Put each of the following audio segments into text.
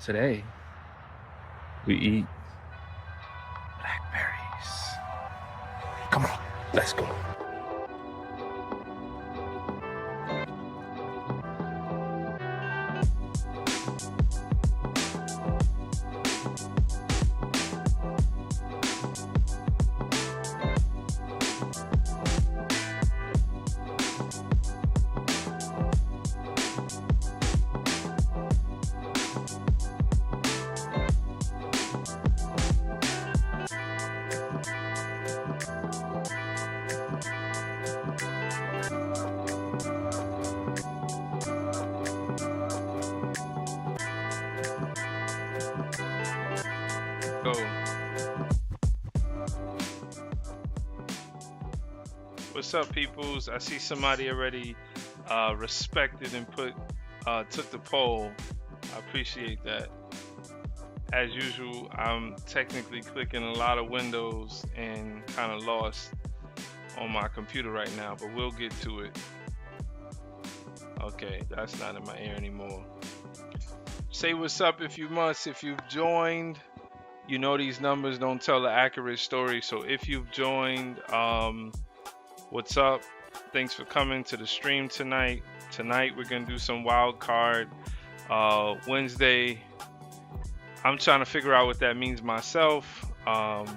Today, we eat blackberries. Come on, let's go. Go. What's up, peoples? I see somebody already respected and took the poll. I appreciate that. As usual, I'm technically clicking a lot of windows and kind of lost on my computer right now, but we'll get to it. Okay, that's not in my ear anymore. Say what's up if you must. If you've joined, you know these numbers don't tell the accurate story. So if you've joined, what's up? Thanks for coming to the stream tonight. Tonight we're gonna do some Wildcard Wednesday. I'm trying to figure out what that means myself. But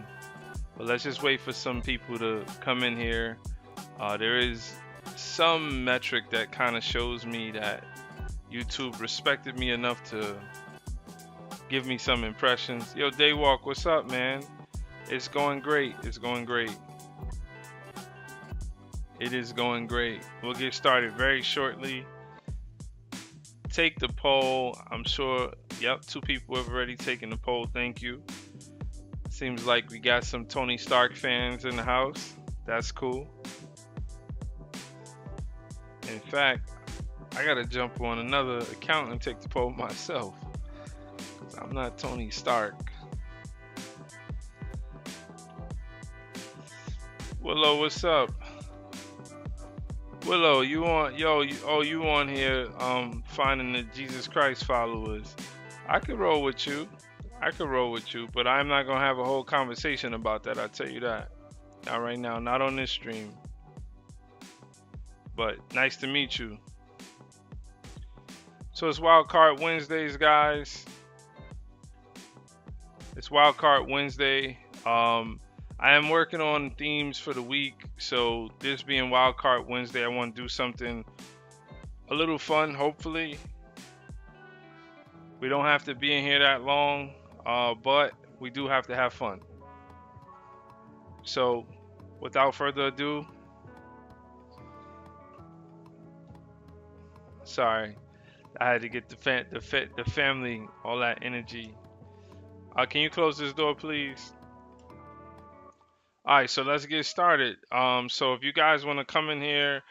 let's just wait for some people to come in here. There is some metric that kind of shows me that YouTube respected me enough to give me some impressions. Yo, Daywalk, what's up, man? It's going great. It's going great. It is going great. We'll get started very shortly. Take the poll. I'm sure, yep, 2 people have already taken the poll. Thank you. Seems like we got some Tony Stark fans in the house. That's cool. In fact, I gotta jump on another account and take the poll myself. I'm not Tony Stark. Willow, what's up? Willow, you on? You on here? Finding the Jesus Christ followers. I could roll with you. But I'm not gonna have a whole conversation about that. I'll tell you that. Not right now. Not on this stream. But nice to meet you. So it's Wildcard Wednesdays, guys. It's Wildcard Wednesday. I am working on themes for the week. So this being Wildcard Wednesday, I want to do something a little fun, hopefully. We don't have to be in here that long, but we do have to have fun. So without further ado, sorry, I had to get the family all that energy. Can you close this door, please? All right, so let's get started. So if you guys want to come in here,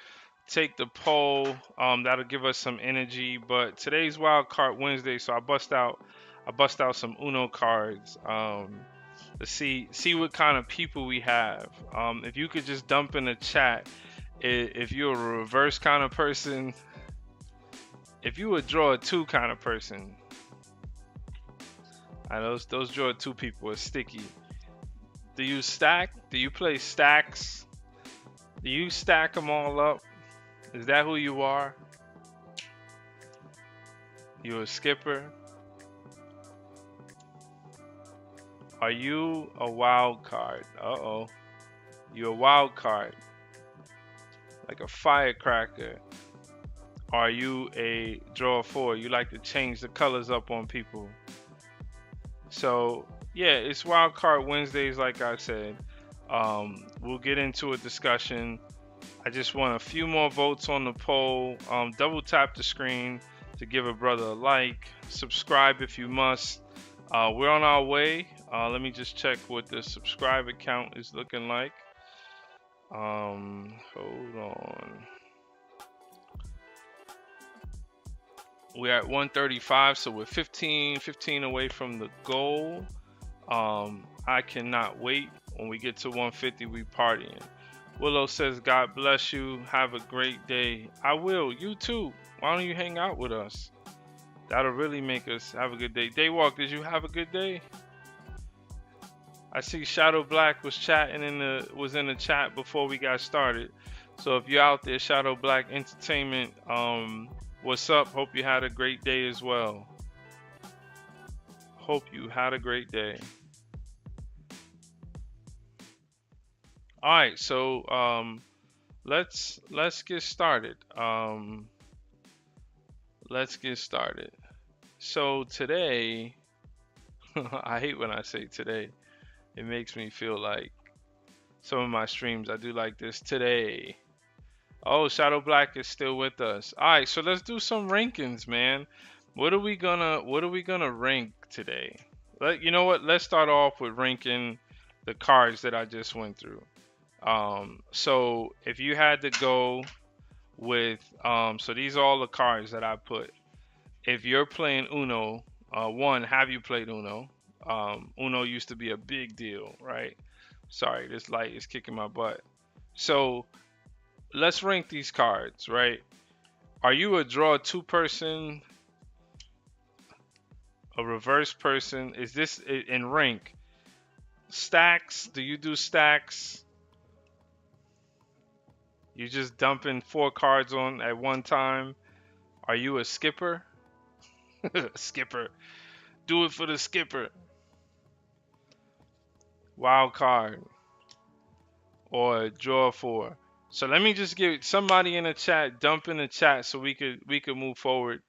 take the poll. That'll give us some energy. But today's Wildcard Wednesday, so I bust out some Uno cards. To see what kind of people we have. If you could just dump in the chat, if you're a reverse kind of person, if you would draw a 2 kind of person. Those draw 2 people are sticky. Do you stack? Do you play stacks? Do you stack them all up? Is that who you are? You a skipper? Are you a wild card? Uh-oh. You a wild card. Like a firecracker. Are you a draw 4? You like to change the colors up on people. So yeah, it's Wildcard Wednesdays, like I said. We'll get into a discussion. I just want a few more votes on the poll. Double tap the screen to give a brother a like. Subscribe if you must. We're on our way. Let me just check what the subscriber count is looking like. Hold on. We're at 135, so we're 15 away from the goal. I cannot wait. When we get to 150, we partying. Willow says, God bless you. Have a great day. I will. You too. Why don't you hang out with us? That'll really make us have a good day. Daywalk, did you have a good day? I see Shadow Black was chatting was in the chat before we got started. So if you're out there, Shadow Black Entertainment, what's up? Hope you had a great day as well. Hope you had a great day. All right, so let's get started. Let's get started. So today, I hate when I say today. It makes me feel like some of my streams I do like this today. Oh, Shadow Black is still with us. All right, so let's do some rankings, man. What are we gonna rank today? You know what? Let's start off with ranking the cards that I just went through. So if you had to go with so these are all the cards that I put. If you're playing Uno, one, have you played Uno? Uno used to be a big deal, right? Sorry, this light is kicking my butt. So let's rank these cards, right? Are you a draw two person, a reverse person? Is this in rank? Stacks? Do you do stacks? You just dumping 4 cards on at one time? Are you a skipper? Skipper. Do it for the skipper. Wild card. Or draw 4. So let me just give somebody in the chat, dump in the chat so we could move forward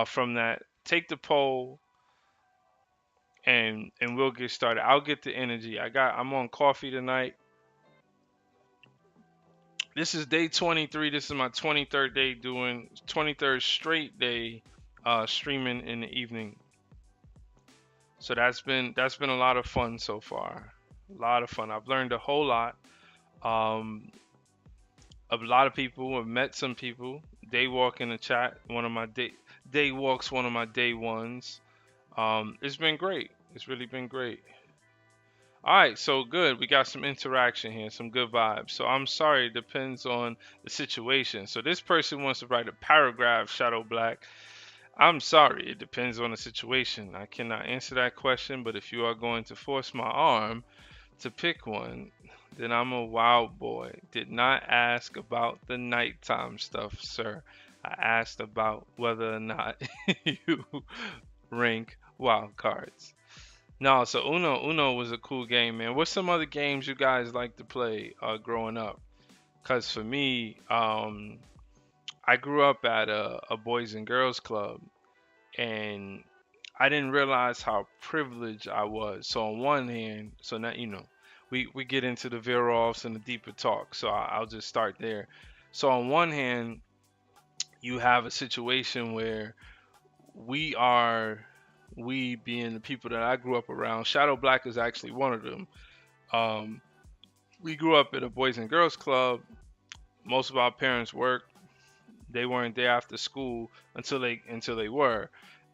from that. Take the poll and we'll get started. I'll get the energy. I'm on coffee tonight. This is day 23. This is my 23rd day doing 23rd straight day streaming in the evening. So that's been a lot of fun so far. A lot of fun. I've learned a whole lot. A lot of people. I've met some people. Daywalk in the chat. One of my Daywalk's one of my day ones. It's been great. It's really been great. All right, so good. We got some interaction here, some good vibes. So I'm sorry, it depends on the situation. So this person wants to write a paragraph, Shadow Black. I'm sorry, it depends on the situation. I cannot answer that question, but if you are going to force my arm to pick one, then I'm a wild boy. Did not ask about the nighttime stuff, sir. I asked about whether or not you rank wild cards. No, so Uno was a cool game, man. What's some other games you guys like to play growing up? Cause for me, I grew up at a boys and girls club, and I didn't realize how privileged I was. So on one hand, so now we get into the veer offs and the deeper talk. So I'll just start there. So on one hand, you have a situation where we are we being the people that I grew up around. Shadow Black is actually one of them. Um, we grew up at a boys and girls club. Most of our parents worked. They weren't there after school until they were,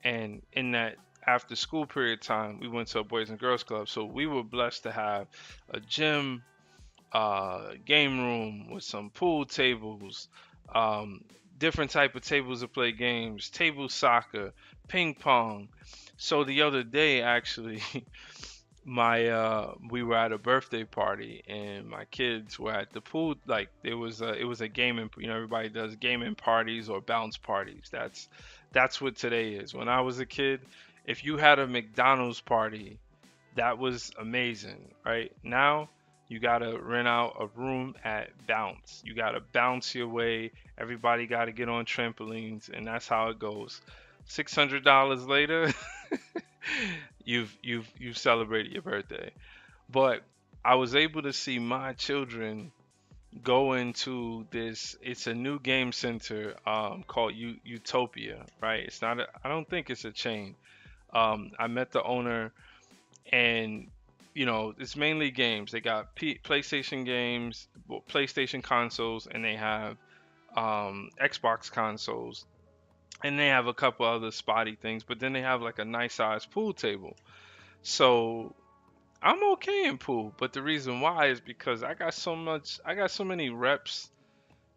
and in that after school period time, we went to a boys and girls club. So we were blessed to have a gym, game room with some pool tables, um, different type of tables to play games, table soccer, ping pong. So the other day, actually, my we were at a birthday party and my kids were at the pool. Like it was a gaming, everybody does gaming parties or bounce parties. That's what today is. When I was a kid, if you had a McDonald's party, that was amazing. Right now, you gotta rent out a room at Bounce. You gotta bounce your way. Everybody gotta get on trampolines, and that's how it goes. $600 later, you've celebrated your birthday. But I was able to see my children go into this. It's a new game center called Utopia, right? It's not. I don't think it's a chain. I met the owner, and it's mainly games. They got PlayStation games, PlayStation consoles, and they have Xbox consoles, and they have a couple other spotty things. But then they have like a nice size pool table. So I'm okay in pool, but the reason why is because I got so many reps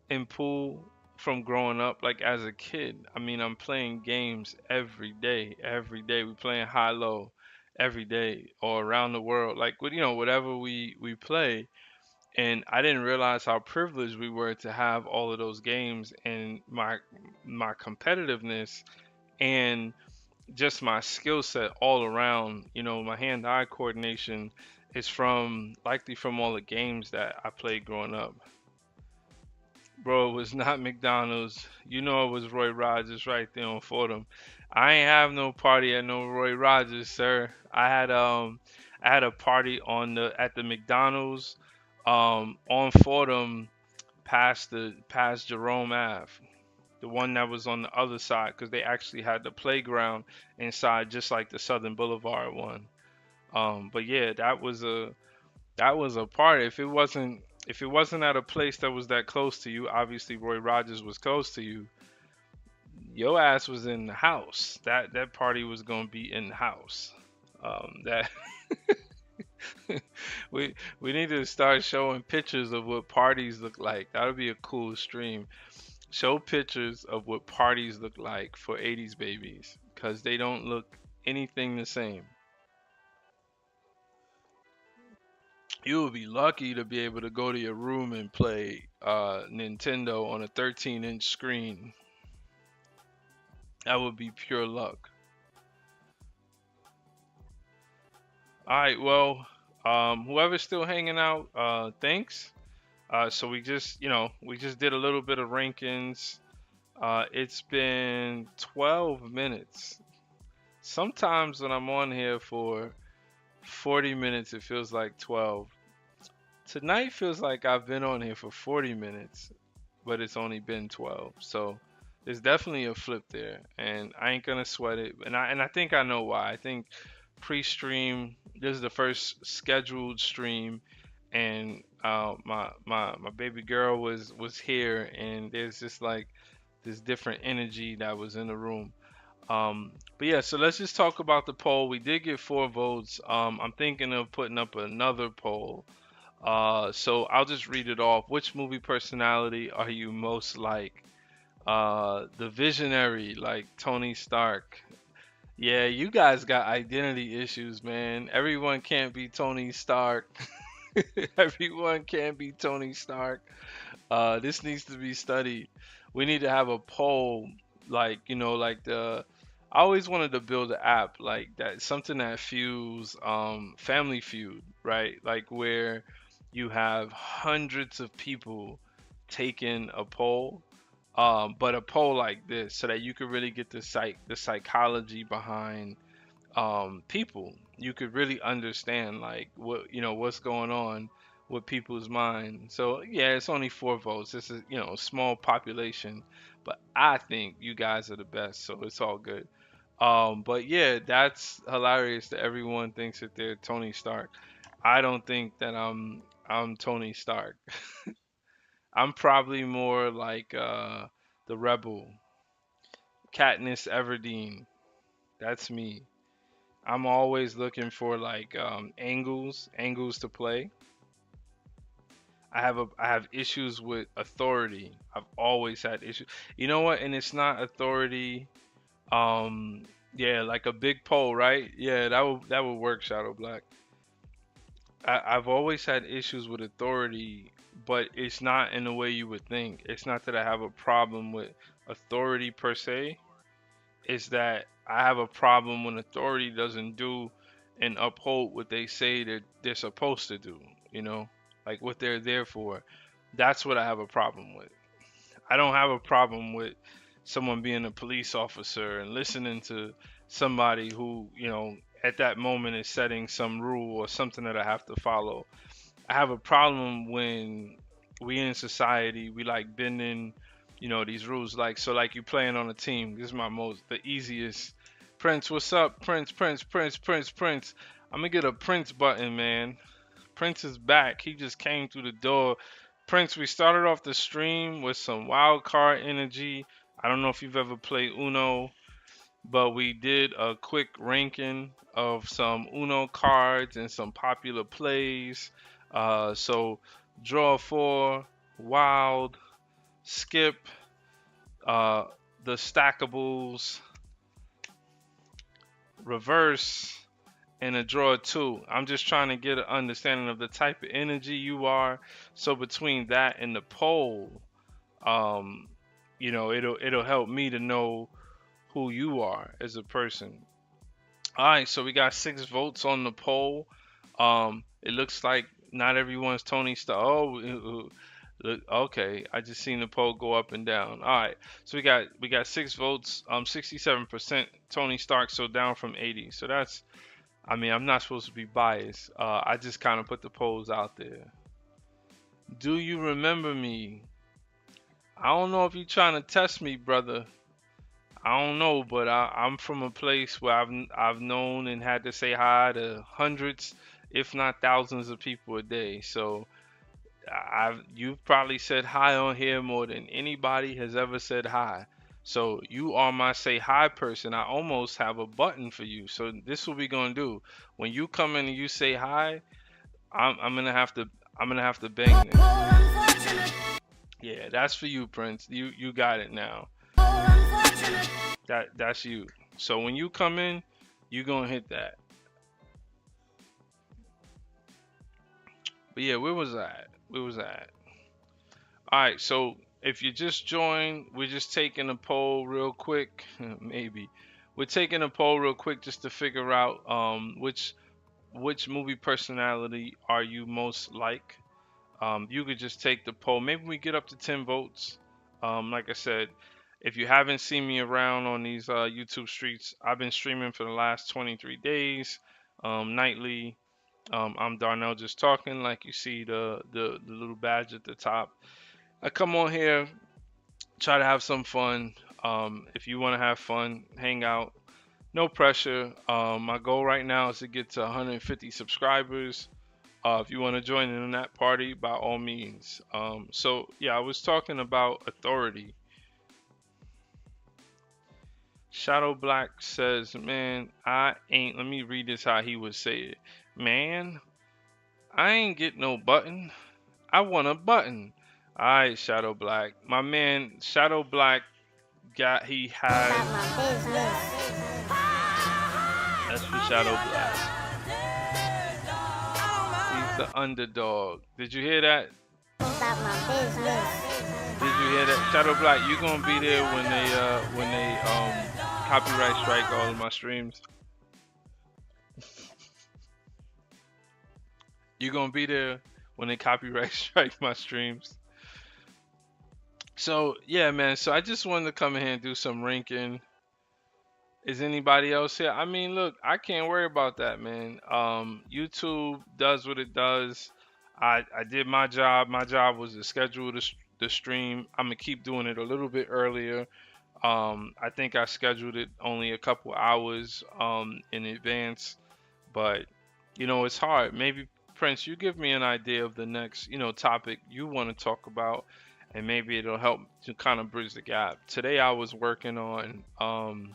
in pool from growing up, like as a kid. I mean, I'm playing games every day. Every day we playing high low every day or around the world. Like with whatever we play. And I didn't realize how privileged we were to have all of those games, and my competitiveness and just my skill set all around. My hand-eye coordination is from likely from all the games that I played growing up. Bro, it was not McDonald's. It was Roy Rogers right there on Fordham. I ain't have no party at no Roy Rogers, sir. I had a party on the at the McDonald's on Fordham past Jerome Ave. The one that was on the other side, because they actually had the playground inside, just like the Southern Boulevard one. But yeah, that was a part. If it wasn't at a place that was that close to you, obviously Roy Rogers was close to you. Your ass was in the house. That party was gonna be in the house. That we need to start showing pictures of what parties look like. That would be a cool stream. Show pictures of what parties look like for 80s babies, because they don't look anything the same. You would be lucky to be able to go to your room and play Nintendo on a 13-inch screen. That would be pure luck. All right, well, whoever's still hanging out, thanks. So we just did a little bit of rankings. It's been 12 minutes. Sometimes when I'm on here for 40 minutes, it feels like 12. Tonight feels like I've been on here for 40 minutes, but it's only been 12. So there's definitely a flip there, and I ain't gonna sweat it. And I think I know why. I think pre-stream, this is the first scheduled stream, and my baby girl was here, and there's just like this different energy that was in the room. But yeah, so let's just talk about the poll. We did get 4 votes. I'm thinking of putting up another poll. So I'll just read it off. Which movie personality are you most like? The visionary, like Tony Stark. Yeah, you guys got identity issues, man. Everyone can't be Tony Stark. Everyone can't be Tony Stark. This needs to be studied. We need to have a poll, like like the. I always wanted to build an app like that, something that fuels Family Feud, right? Like where you have hundreds of people taking a poll, but a poll like this, so that you could really get the psychology behind people. You could really understand like what's going on with people's minds. So yeah, it's only 4 votes. This is a small population, but I think you guys are the best, so it's all good. But yeah, that's hilarious that everyone thinks that they're Tony Stark. I don't think that I'm Tony Stark. I'm probably more like the Rebel, Katniss Everdeen. That's me. I'm always looking for like angles to play. I have issues with authority. I've always had issues. You know what? And it's not authority. Um, yeah, like a big pole, right? Yeah, that would work, Shadow Black. I've always had issues with authority, but it's not in the way you would think. It's not that I have a problem with authority per se. It's that I have a problem when authority doesn't do and uphold what they say that they're supposed to do, like what they're there for. That's what I have a problem with. I don't have a problem with someone being a police officer and listening to somebody who, at that moment is setting some rule or something that I have to follow. I have a problem when we in society we like bending, these rules. Like so, like you playing on a team. This is the easiest. Prince, what's up? Prince, Prince, Prince, Prince, Prince. I'm gonna get a Prince button, man. Prince is back. He just came through the door. Prince, we started off the stream with some wild card energy. I don't know if you've ever played Uno, but we did a quick ranking of some Uno cards and some popular plays. So draw four, wild, skip, uh, the stackables, reverse, and a draw two. I'm just trying to get an understanding of the type of energy you are. So between that and the poll, um, it'll help me to know who you are as a person. All right, so we got 6 votes on the poll. It looks like not everyone's Tony Stark. Oh, look, okay. I just seen the poll go up and down. All right, so we got 6 votes. 67% Tony Stark, so down from 80. So that's. I mean, I'm not supposed to be biased. I just kind of put the polls out there. Do you remember me? I don't know if you're trying to test me, brother. I don't know, but I'm from a place where I've known and had to say hi to hundreds, if not thousands, of people a day. So you've probably said hi on here more than anybody has ever said hi. So you are my say hi person. I almost have a button for you. So this is what we gonna do. When you come in and you say hi, I'm gonna have to bang this. Yeah, that's for you, Prince. You got it now. That's you. So when you come in, you gonna hit that. But yeah, where was that? Where was that? All right. So if you just joined, we're just taking a poll real quick. Maybe we're taking a poll real quick just to figure out which movie personality are you most like. You could just take the poll. Maybe we get up to 10 votes. Like I said, if you haven't seen me around on these YouTube streets, I've been streaming for the last 23 days, nightly. I'm Darnell just talking, like you see the little badge at the top. I come on here, try to have some fun. If you want to have fun, hang out. No pressure. My goal right now is to get to 150 subscribers. If you want to join in that party, by all means. So yeah, I was talking about authority. Shadow Black says, "Man, I ain't." Let me read this how he would say it. "Man, I ain't get no button. I want a button." All right, Shadow Black. My man, Shadow Black he has. That's for Shadow Black. He's the underdog. Did you hear that? Did you hear that? Shadow Black, you gonna be there when they copyright strike all of my streams? You gonna be there when they copyright strike my streams? So yeah, man. So I just wanted to come in here and do some ranking. Is anybody else here? I mean, look, I can't worry about that, man. YouTube does what it does. I did my job. My job was to schedule the stream. I'm gonna keep doing it a little bit earlier. I think I scheduled it only a couple hours in advance, but it's hard. Maybe Prince, you give me an idea of the next topic you want to talk about, and maybe it'll help to kind of bridge the gap. Today I was working on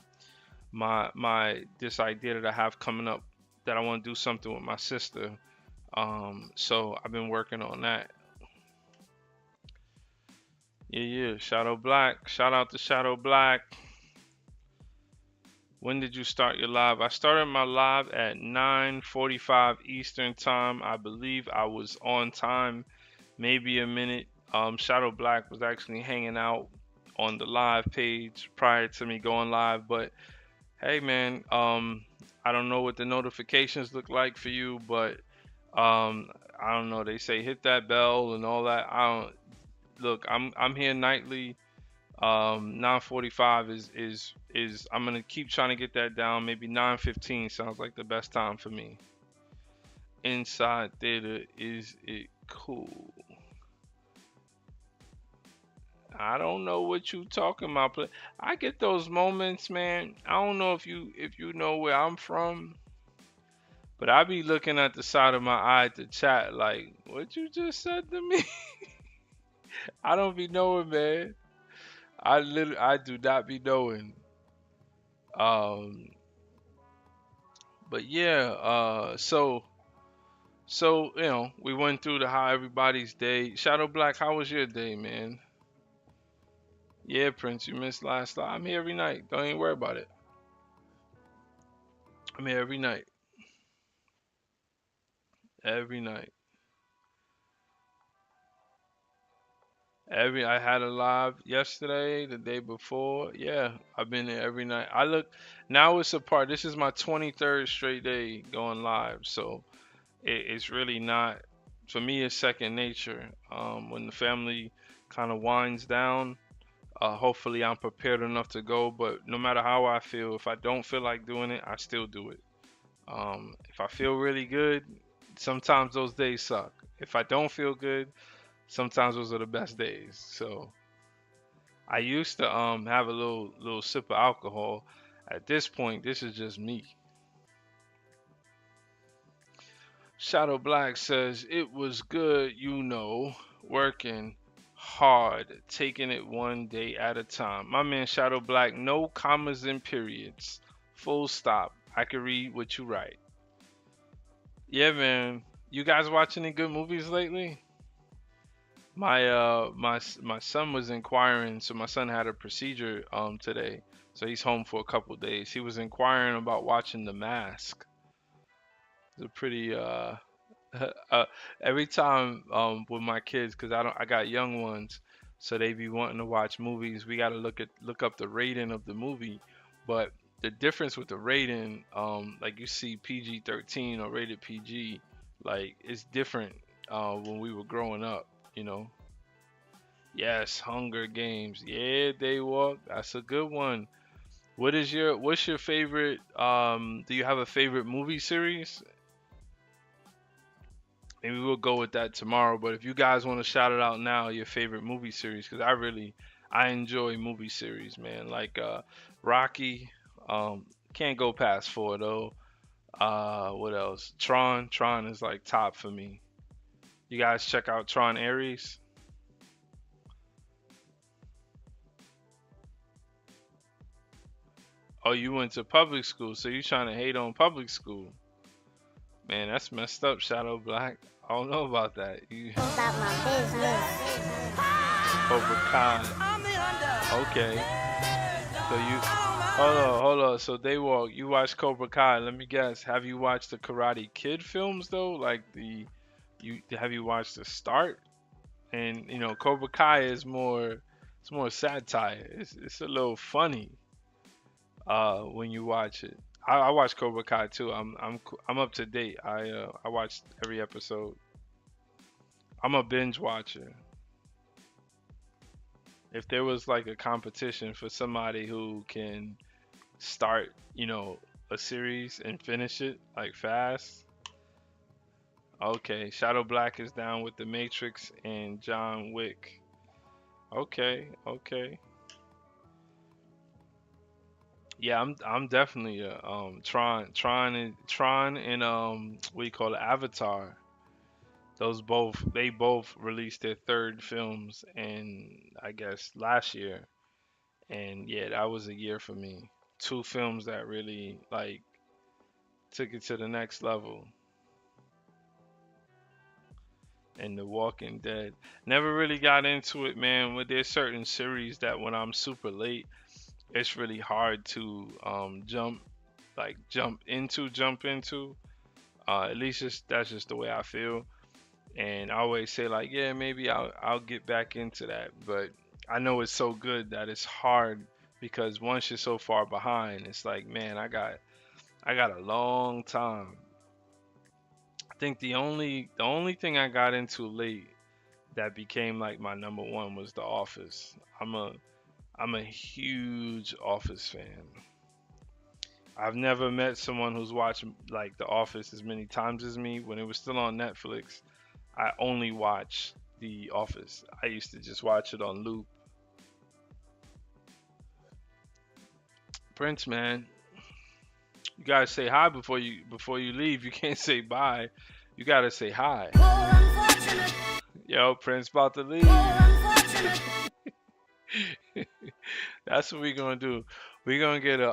my this idea that I have coming up, that I want to do something with my sister. So I've been working on that. Yeah, Shadow Black. Shout out to Shadow Black. When did you start your live? I started my live at 9:45 Eastern time. I believe I was on time, maybe a minute. Shadow Black was actually hanging out on the live page prior to me going live, but hey, man, I don't know what the notifications look like for you, but I don't know. They say hit that bell and all that. I don't look. I'm here nightly. 9:45 is I'm gonna keep trying to get that down. Maybe 9:15 sounds like the best time for me. Inside theater, is it cool? I don't know what you talking about, but I get those moments, man. I don't know if you know where I'm from, but I be looking at the side of my eye to chat like, what you just said to me? I don't be knowing, man. I do not be knowing. Um, but yeah, so we went through the how everybody's day. Shadow Black, how was your day, man? Yeah, Prince, you missed last night. I'm here every night. Don't even worry about it. I'm here every night. Every night. I had a live yesterday, the day before. Yeah, I've been there every night. I look now it's a part. This is my 23rd straight day going live, so it's really not for me. It's second nature. When the family kind of winds down, hopefully I'm prepared enough to go. But no matter how I feel, if I don't feel like doing it, I still do it. If I feel really good, sometimes those days suck. If I don't feel good, sometimes those are the best days. So I used to have a little sip of alcohol. At this point, this is just me. Shadow Black says it was good, working hard, taking it one day at a time. My man Shadow Black, no commas and periods, full stop. I can read what you write. Yeah, man. You guys watch any good movies lately? My son was inquiring. So my son had a procedure today, so he's home for a couple days. He was inquiring about watching The Mask. It's a pretty uh every time with my kids, because I got young ones, so they be wanting to watch movies. We got to look up the rating of the movie, but the difference with the rating, like you see PG-13 or rated PG, like it's different when we were growing up, you know. Yes, Hunger Games. Yeah, Daywalk. That's a good one. What's your favorite do you have a favorite movie series? Maybe we'll go with that tomorrow, but if you guys want to shout it out now, your favorite movie series, cuz I enjoy movie series, man. Like Rocky, can't go past 4 though. What else? Tron is like top for me. You guys check out Tron Ares? Oh, you went to public school, so you trying to hate on public school. Man, that's messed up, Shadow Black. I don't know about that. You About my business. Cobra Kai. Okay. So you hold on. So Daywalk, you watched Cobra Kai. Let me guess. Have you watched the Karate Kid films though? Like the you have you watched the start? And Cobra Kai is more it's more satire. It's a little funny when you watch it. I watch Cobra Kai too. I'm up to date. I watched every episode. I'm a binge watcher. If there was like a competition for somebody who can start, a series and finish it like fast, okay, Shadow Black is down with The Matrix and John Wick. Okay, okay. Yeah, I'm definitely Tron and what do you call it, Avatar. They both released their third films, and I guess last year. And yeah, that was a year for me. Two films that really like took it to the next level. And The Walking Dead. Never really got into it, man. But there's certain series that when I'm super late, it's really hard to jump into. At least that's just the way I feel. And I always say like, yeah, maybe I'll get back into that. But I know it's so good that it's hard because once you're so far behind, it's like, man, I got a long time. I think the only thing I got into late that became like my number one was The Office. I'm a huge Office fan. I've never met someone who's watched like The Office as many times as me. When it was still on Netflix, I only watched The Office. I used to just watch it on loop. Prince, man, you gotta say hi before you leave. You can't say bye. You gotta say hi. Yo, Prince about to leave. That's what we're gonna do. We're gonna get a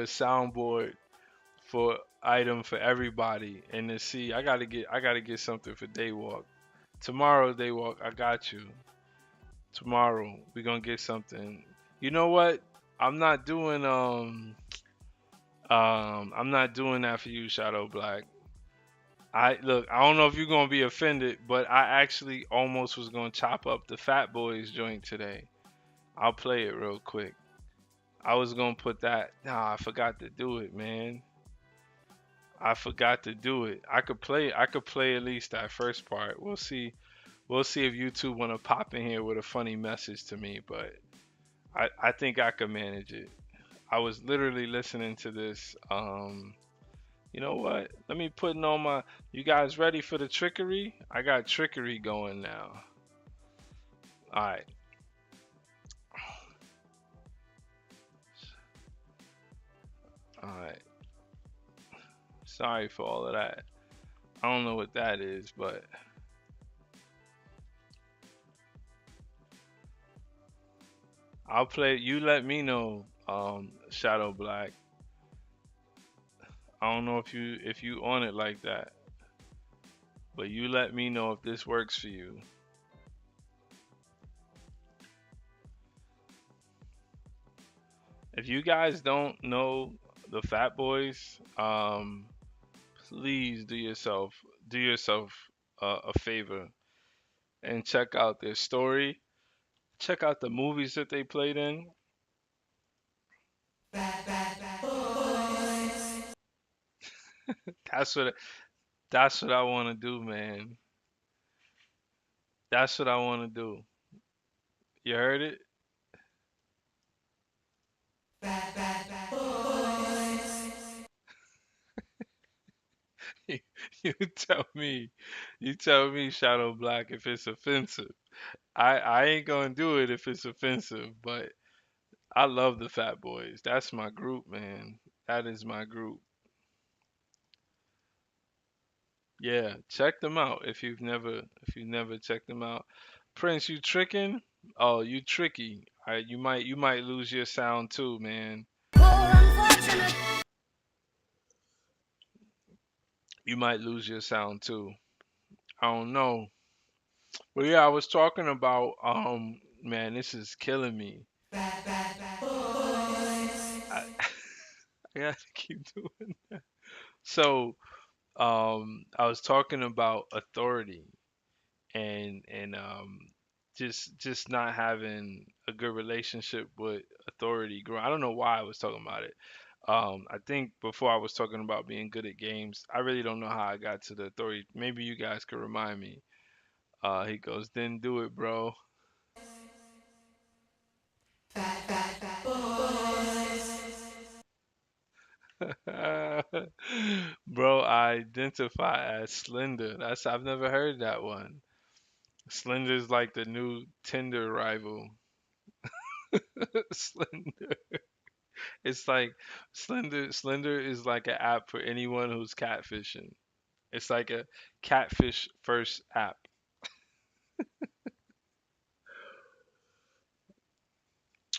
soundboard for item for everybody, and to see. I gotta get something for Daywalk tomorrow. Daywalk, I got you. Tomorrow we're gonna get something. You know what? I'm not doing I'm not doing that for you, Shadow Black. I look, I don't know if you're gonna be offended, but I actually almost was gonna chop up the Fat Boys joint today. I'll play it real quick. I was gonna put that. Nah, I forgot to do it, man. I forgot to do it. I could play at least that first part. We'll see. We'll see if YouTube wanna pop in here with a funny message to me, but I think I could manage it. I was literally listening to this. You know what? Let me put in on my. You guys ready for the trickery? I got trickery going now. All right. All right. Sorry for all of that. I don't know what that is, but I'll play. You let me know, Shadow Black. I don't know if you on it like that, but you let me know if this works for you. If you guys don't know the Fat Boys, please do yourself a favor and check out their story. Check out the movies that they played in. That's what that's what I want to do, man. That's what I want to do. You heard it? You tell me. You tell me, Shadow Black, if it's offensive. I ain't gonna do it if it's offensive, but I love the Fat Boys. That's my group, man. That is my group. Yeah, check them out if you've never checked them out. Prince, you tricking? Oh, you tricky. You might lose your sound too, man. You might lose your sound too. I don't know. But yeah, I was talking about man, this is killing me. I, I gotta keep doing. So, I was talking about authority and just not having a good relationship with authority. I don't know why I was talking about it. I think before I was talking about being good at games. I really don't know how I got to the authority. Maybe you guys could remind me. He goes, "Didn't do it, bro." Bro, I identify as Slender. That's I've never heard that one. Slender's like the new Tinder rival. Slender. It's like Slender is like an app for anyone who's catfishing. It's like a catfish first app.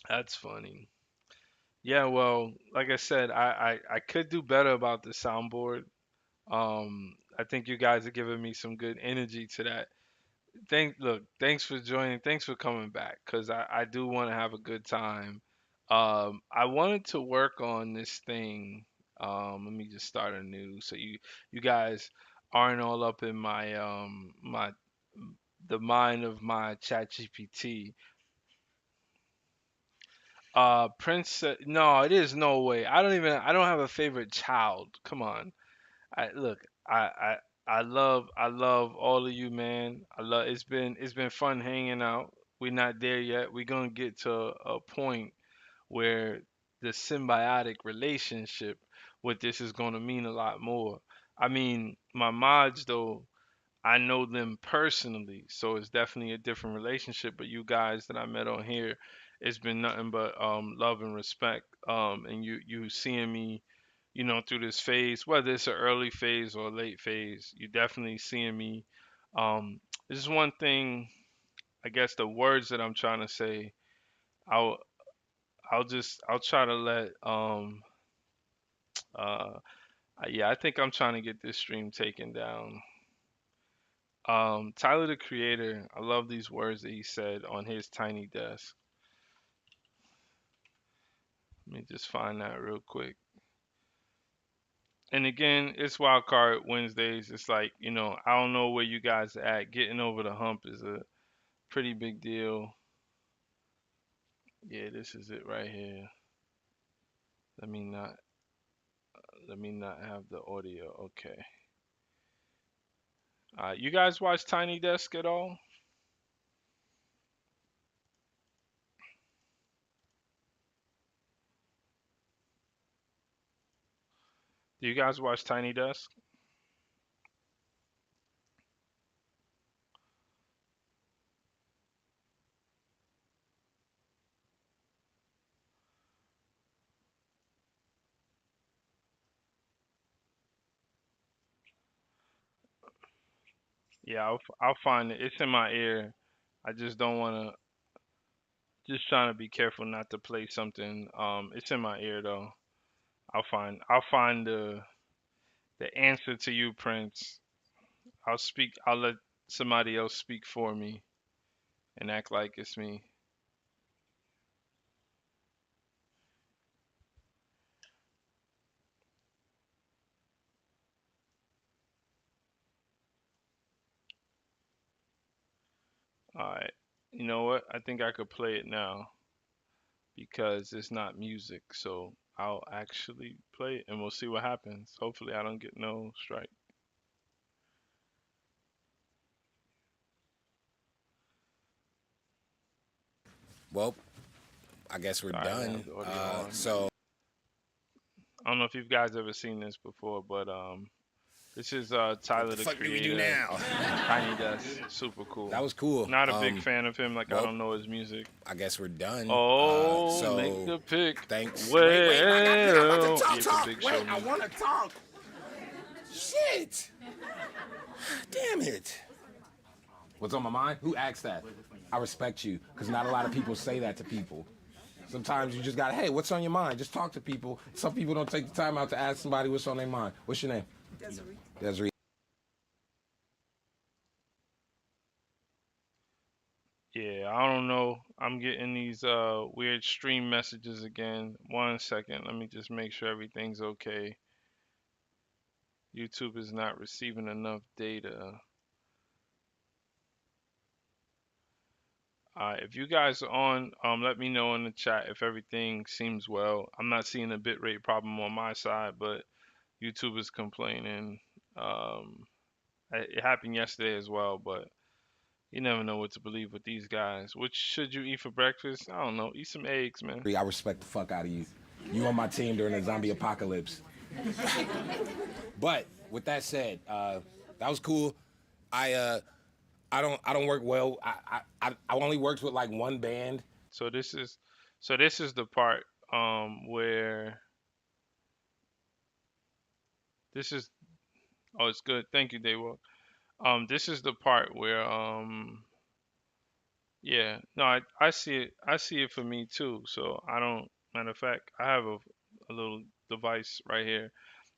That's funny. Yeah, well, like I said, I could do better about the soundboard. I think you guys are giving me some good energy to that. Thanks for joining. Thanks for coming back because I do want to have a good time. I wanted to work on this thing. Let me just start anew so you guys aren't all up in my the mind of my chat GPT. Prince, no, it is no way. I don't have a favorite child. Come on. I look, I love all of you, man. I love it's been fun hanging out. We're not there yet. We're gonna get to a point where the symbiotic relationship with this is gonna mean a lot more. I mean, my mods though, I know them personally, so it's definitely a different relationship. But you guys that I met on here, it's been nothing but love and respect. And you seeing me, you know, through this phase, whether it's an early phase or a late phase, you definitely seeing me. This is one thing. I guess the words that I'm trying to say, I'll I'll try to let yeah, I think I'm trying to get this stream taken down. Tyler the Creator, I love these words that he said on his tiny desk. Let me just find that real quick. And again, it's Wildcard Wednesdays. It's like, I don't know where you guys are at. Getting over the hump is a pretty big deal. Yeah, this is it right here. Let me not have the audio. Okay. You guys watch Tiny Desk at all? Do you guys watch Tiny Desk? Yeah, I'll find it. It's in my ear. I just don't want to. Just trying to be careful not to play something. It's in my ear though. I'll find the answer to you, Prince. I'll speak. I'll let somebody else speak for me and act like it's me. All right. You know what? I think I could play it now because it's not music. So I'll actually play it and we'll see what happens. Hopefully, I don't get no strike. Well, I guess we're Sorry, I didn't done. have the audio on. So I don't know if you guys ever seen this before, but this is what Tyler the the fuck do we do Creator. now? Tiny Desk, super cool. That was cool. Not a big fan of him. Like I well, don't know his music. I guess we're done. Oh, So make the pick. thanks. Well, wait, I'm about to yeah, it's a talk. big Wait, show. I want to talk. Shit. Damn it. What's on my mind? Who asked that? I respect you, because not a lot of people say that to people. Sometimes you just gotta, hey, what's on your mind? Just talk to people. Some people don't take the time out to ask somebody what's on their mind. What's your name? Desiree. Desiree. Yeah, I don't know. I'm getting these weird stream messages again. 1 second. Let me just make sure everything's okay. YouTube is not receiving enough data. If you guys are on, let me know in the chat if everything seems well. I'm not seeing a bitrate problem on my side, but YouTube is complaining. Um, it happened yesterday as well, but you never know what to believe with these guys. What should you eat for breakfast? I don't know. Eat some eggs, man. I respect the fuck out of you. You on my team during the zombie apocalypse. But with that said, that was cool. I don't work well. I only worked with like one band. So this is the part where this is oh it's good. Thank you, Daywalk. This is the part where yeah, no, I see it. I see it for me too. So I don't. Matter of fact, I have a little device right here.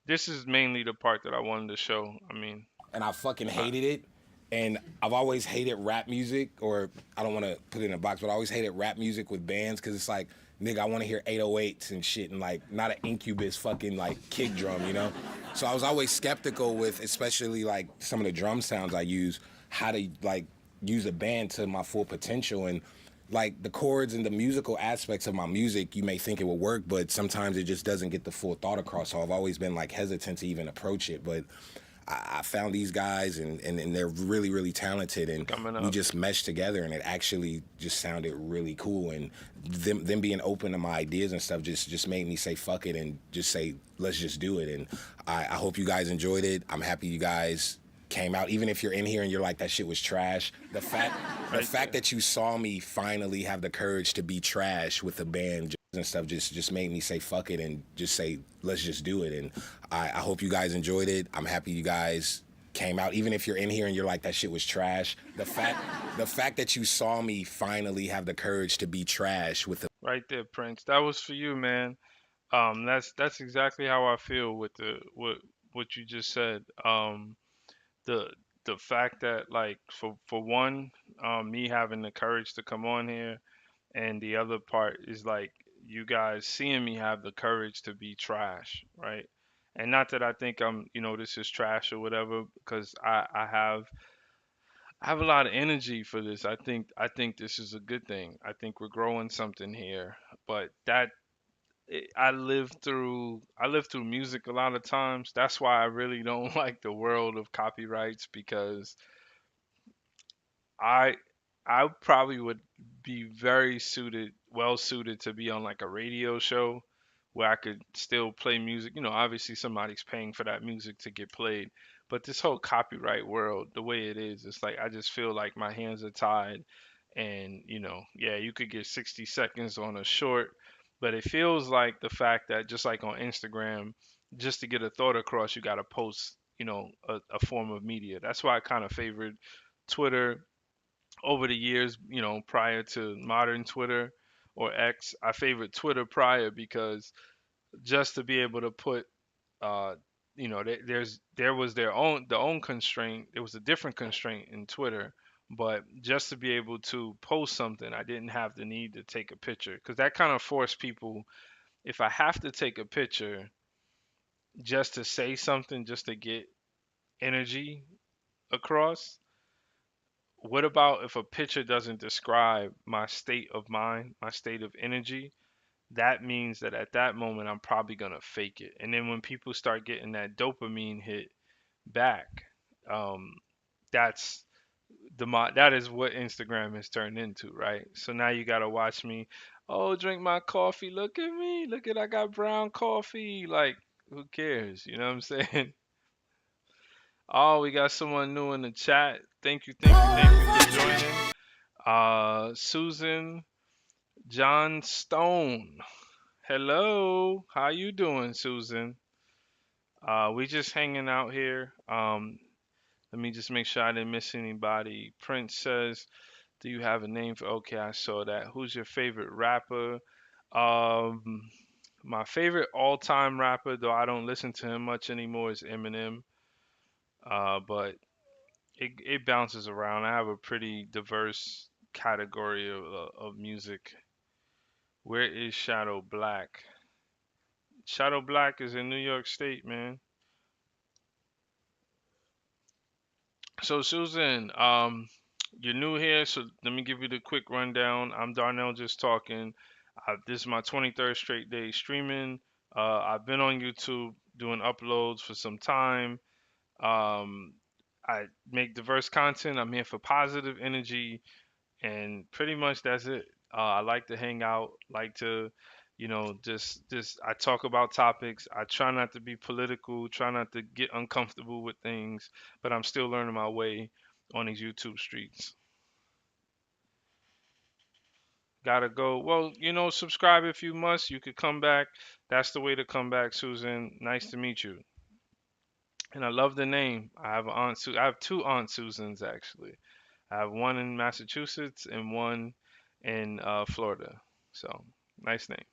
This is mainly the part that I wanted to show. I mean, And I fucking hated it. And I've always hated rap music, or I don't want to put it in a box, but I always hated rap music with bands because it's like, nigga, I want to hear 808s and shit, and like not an Incubus fucking like kick drum, you know? So I was always skeptical with, especially like some of the drum sounds I use, how to like use a band to my full potential. And like the chords and the musical aspects of my music, you may think it will work, but sometimes it just doesn't get the full thought across. So I've always been like hesitant to even approach it. But I found these guys and they're really, really talented, and we just meshed together, and it actually just sounded really cool. And them being open to my ideas and stuff just made me say fuck it and just say let's just do it. And I hope you guys enjoyed it. I'm happy you guys came out, even if you're in here and you're like that shit was trash. The fact that you saw me finally have the courage to be trash with the band and stuff just made me say fuck it and just say let's just do it. And I hope you guys enjoyed it. I'm happy you guys came out, even if you're in here and you're like that shit was trash. The fact that you saw me finally have the courage to be trash with the right there, Prince. That was for you, man. That's exactly how I feel with what you just said. The the fact that like for one, me having the courage to come on here, and the other part is like you guys seeing me have the courage to be trash, right? And not that I think I'm, this is trash or whatever, because I have a lot of energy for this. I think this is a good thing. I think we're growing something here. But I live through music a lot of times. That's why I really don't like the world of copyrights, because I I probably would be very well suited to be on like a radio show where I could still play music. Obviously somebody's paying for that music to get played, but this whole copyright world, the way it is, it's like I just feel like my hands are tied. And yeah, you could get 60 seconds on a short, but it feels like the fact that just like on Instagram, just to get a thought across, you got to post, a form of media. That's why I kind of favored Twitter over the years, prior to modern Twitter or X. I favored Twitter prior, because just to be able to put, uh, there was their own constraint. There was a different constraint in Twitter, but just to be able to post something, I didn't have the need to take a picture, because that kind of forced people. If I have to take a picture just to say something, just to get energy across, what about if a picture doesn't describe my state of mind, my state of energy? That means that at that moment, I'm probably going to fake it. And then when people start getting that dopamine hit back, um, that's that is what Instagram has turned into, right? So now you got to watch me. Oh, drink my coffee. Look at me. Look at I got brown coffee. Like, who cares? You know what I'm saying? Oh, we got someone new in the chat. Thank you, thank you, thank you for joining. Susan John Stone. Hello. How you doing, Susan? We just hanging out here. Let me just make sure I didn't miss anybody. Prince says, "Do you have a name for?" Okay, I saw that. Who's your favorite rapper? Um, my favorite all-time rapper, though I don't listen to him much anymore, is Eminem. But it bounces around. I have a pretty diverse category of music. Where is Shadow Black? Shadow Black is in New York State, man. So Susan, you're new here, so let me give you the quick rundown. I'm Darnell, just talking. This is my 23rd straight day streaming. I've been on YouTube doing uploads for some time. Um, I make diverse content. I'm here for positive energy, and pretty much that's it. I like to hang out, like to, just I talk about topics. I try not to be political, try not to get uncomfortable with things, but I'm still learning my way on these YouTube streets. Gotta go. Well, subscribe if you must. You could come back. That's the way to come back, Susan. Nice to meet you. And I love the name. I have two Aunt Susans actually. I have one in Massachusetts and one in Florida. So nice name.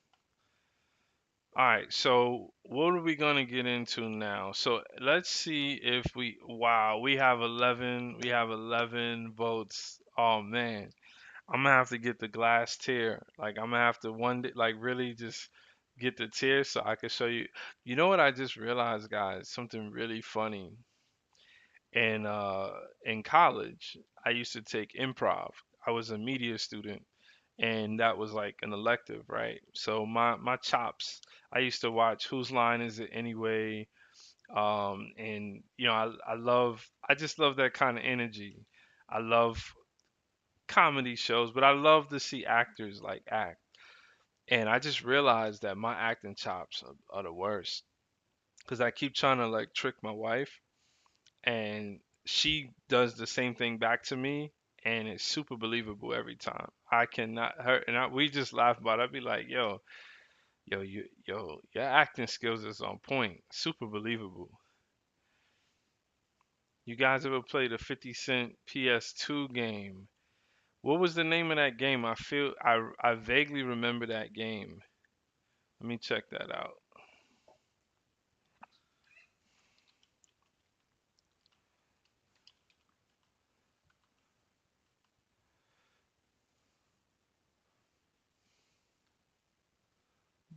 All right. So what are we gonna get into now? So let's see if wow, we have 11. We have 11 votes. Oh man, I'm gonna have to get the glass tier. Like I'm gonna have to one day, like really just get the tier so I can show you. You know what I just realized, guys? Something really funny. In college, I used to take improv. I was a media student, and that was like an elective, right? So my chops, I used to watch Whose Line Is It Anyway? And I just love that kind of energy. I love comedy shows, but I love to see actors like act. And I just realized that my acting chops are the worst, because I keep trying to like trick my wife, and she does the same thing back to me, and it's super believable every time. I cannot her and we just laugh about it. I'd be like, your acting skills is on point, super believable. You guys ever played a 50 Cent PS2 game? What was the name of that game? I vaguely remember that game. Let me check that out.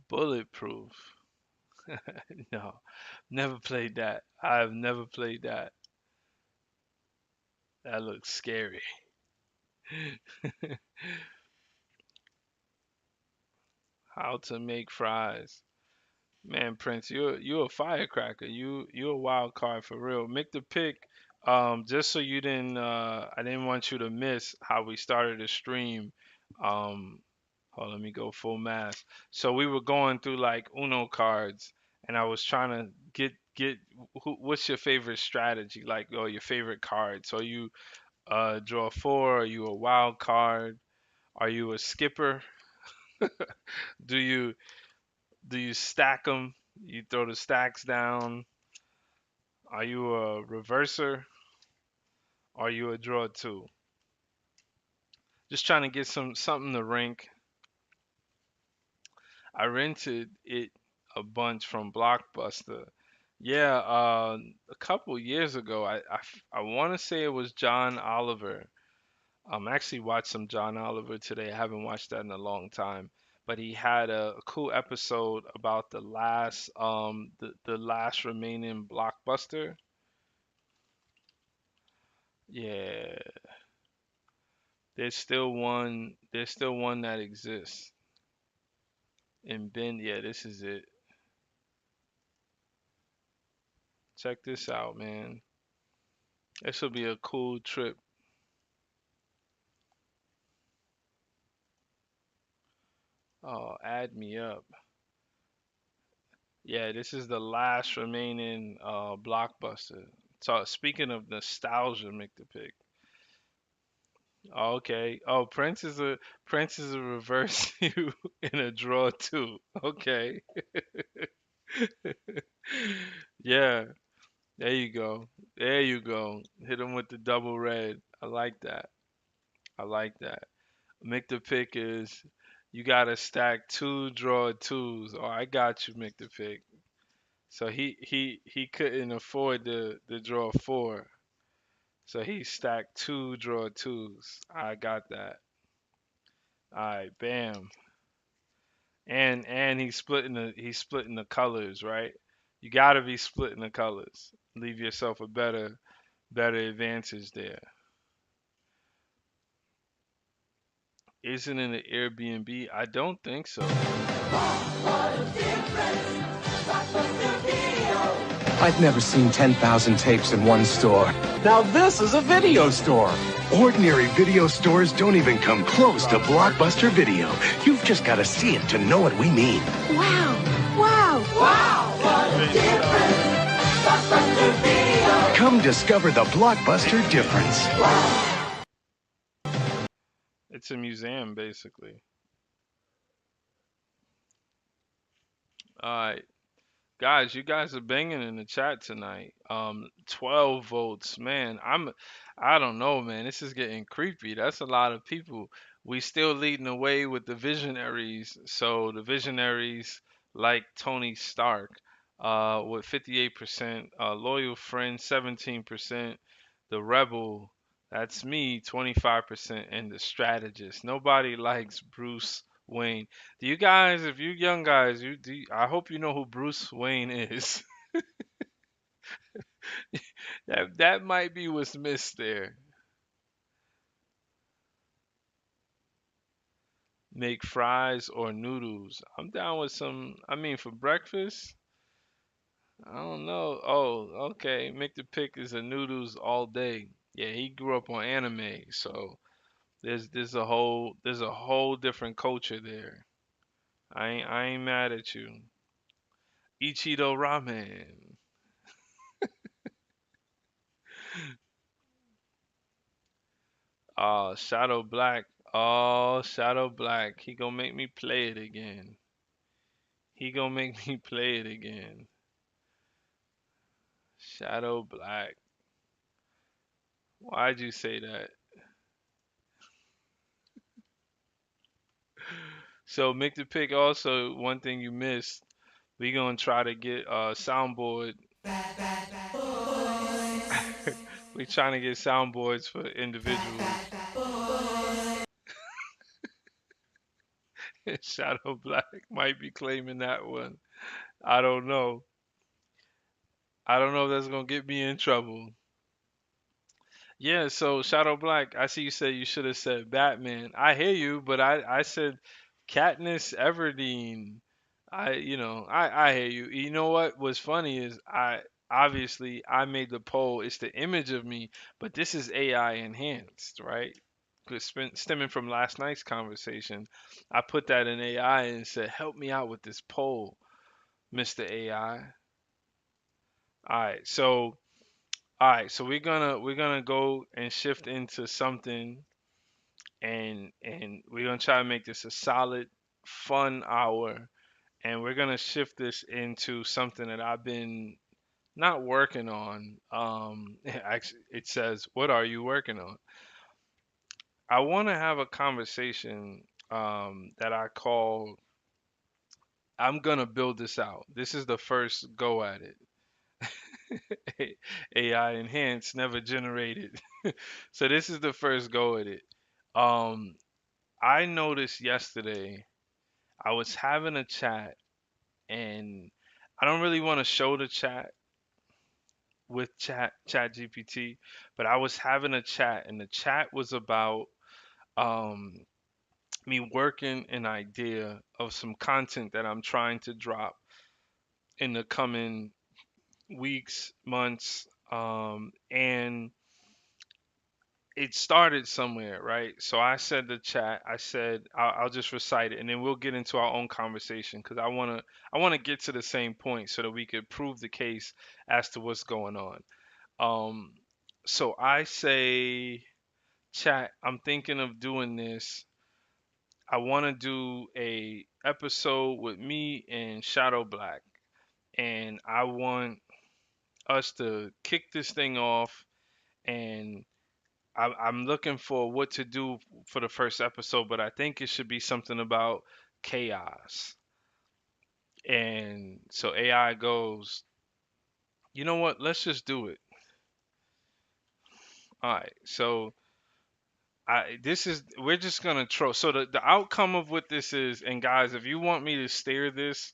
Bulletproof. No, never played that. I've never played that. That looks scary. How to make fries. Man, Prince, you're a firecracker. You're a wild card for real. Make the pick. Just so you didn't I didn't want you to miss how we started the stream. Um Hold on, let me go full mass. So we were going through like Uno cards and I was trying to get what's your favorite strategy? Like or your favorite card. So you draw four, are you a wild card? Are you a skipper? Do you do you stack them? You throw the stacks down. Are you a reverser? Are you a draw two? Just trying to get something to rank. I rented it a bunch from Blockbuster. Yeah, a couple years ago, I want to say it was John Oliver. I actually watched some John Oliver today. I haven't watched that in a long time, but he had a cool episode about the last remaining Blockbuster. Yeah, there's still one that exists. In Bend, yeah, this is it. Check this out, man. This will be a cool trip. Oh, add me up. Yeah, this is the last remaining blockbuster. So speaking of nostalgia, make the pick. Okay. Oh, Prince is a reverse you in a draw too. Okay. Yeah, there you go. There you go. Hit him with the double red. I like that. I like that. Make the pick is you gotta stack two draw twos. Oh, I got you, make the pick. So he couldn't afford the draw four. So he stacked two draw twos. I got that. All right, bam. And he's splitting the colors, right? You gotta be splitting the colors. Leave yourself a better advantage there. Isn't it an Airbnb? I don't think so. I've never seen 10,000 tapes in one store. Now this is a video store. Ordinary video stores don't even come close to Blockbuster Video. You've just got to see it to know what we mean. Wow! Wow! Come discover the Blockbuster difference. It's a museum basically. All right. Guys, you guys are banging in the chat tonight. 12 votes. Man, I don't know, man. This is getting creepy. That's a lot of people. We still leading the way with the visionaries. So the visionaries like Tony Stark, with 58%, loyal friend 17%, the rebel, that's me, 25%, and the strategist. Nobody likes Bruce Wayne. Do you guys, if you young guys, I hope you know who Bruce Wayne is. That might be what's missed there. Make fries or noodles. I'm down with some. I mean, for breakfast, I don't know. Oh, okay. Make the pick is a noodles all day. Yeah, he grew up on anime, so there's a whole different culture there. I ain't mad at you. Ichido ramen. Shadow Black. Oh, Shadow Black. He gonna make me play it again. He gonna make me play it again. Shadow Black. Why'd you say that? So make the pick also one thing you missed. We gonna try to get a soundboard. We trying to get soundboards for individuals. Shadow Black might be claiming that one. I don't know. I don't know if that's gonna get me in trouble. Yeah, so Shadow Black, I see you said you should have said Batman. I hear you, but I said Katniss Everdeen. I hear you. You know what was funny is I made the poll. It's the image of me, but this is AI enhanced, right? 'Cause stemming from last night's conversation, I put that in AI and said, "Help me out with this poll, Mr. AI." All right, so we're gonna go and shift into something, and we're gonna try to make this a solid, fun hour, and we're gonna shift this into something that I've been not working on. Actually, it says, "What are you working on?" I want to have a conversation that I call "I'm gonna build this out." This is the first go at it. AI enhanced, never generated. So this is the first go at it. Um, I noticed yesterday I was having a chat, and I don't really want to show the chat with chat GPT, but I was having a chat, and the chat was about um me working an idea of some content that I'm trying to drop in the coming weeks, months, and it started somewhere, right? So I said the chat. I said I'll just recite it, and then we'll get into our own conversation because I wanna get to the same point so that we could prove the case as to what's going on. Um, so I say, chat. I'm thinking of doing this. I want to do a episode with me and Shadow Black, and I want us to kick this thing off, and I'm looking for what to do for the first episode, but I think it should be something about chaos. And so AI goes, you know what? Let's just do it. All right. So we're just gonna troll. So the outcome of what this is, and guys, if you want me to steer this,